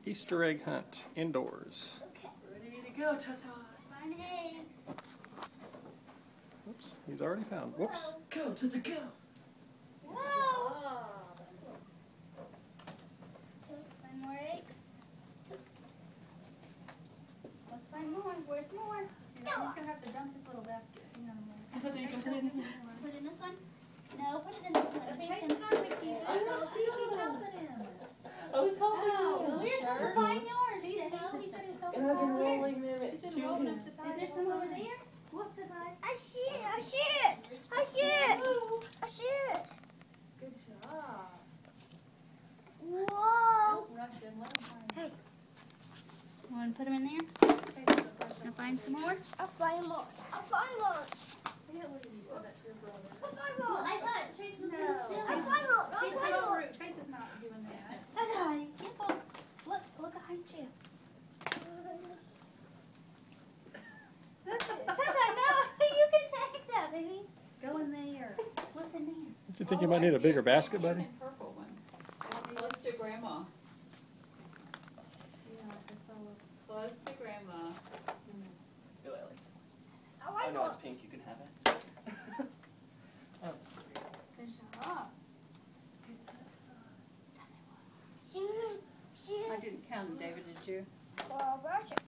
Easter egg hunt indoors. Okay. Ready to go, Tata. Find eggs. Oops, he's already found. Whoops. Go, Tata, go. Whoa. Find more eggs. Let's find more. Where's more? He's gonna have to dump his little basket. Hang on a minute. I thought you could put it in here. Put it in this one? No, put it in this one. Tracy's not with you. I know. See, he's helping him. I was helping Oh, you. we're supposed to find yours. He said he was helping And I've been him. rolling them He's at been 2 rolling hands. up to Is there some over there? Whoop to I see it, I see it, I see it, I see it. Good job. Whoa. Don't rush him. Let him find Hey. You want to put them in there? Now find some more? I'll find more. I'll find more. I can't believe you said that to your brother. I'll find Well, more. I thought Trace was No. going to steal I'll it. find more. I'll Trace find has more. Trace is not doing that. Tata, careful. Look behind you. Tata, no, you can take that, baby. Go in there. What's in there? Don't you think you might need a bigger basket, buddy? Pink and purple one. It'll be close to Grandma. Yeah, it's all close to Grandma. Go, Ellie. I Oh, like no, more. it's pink. You can have it. Oh. Good job. See, I didn't count them, David, did you? well, brush it.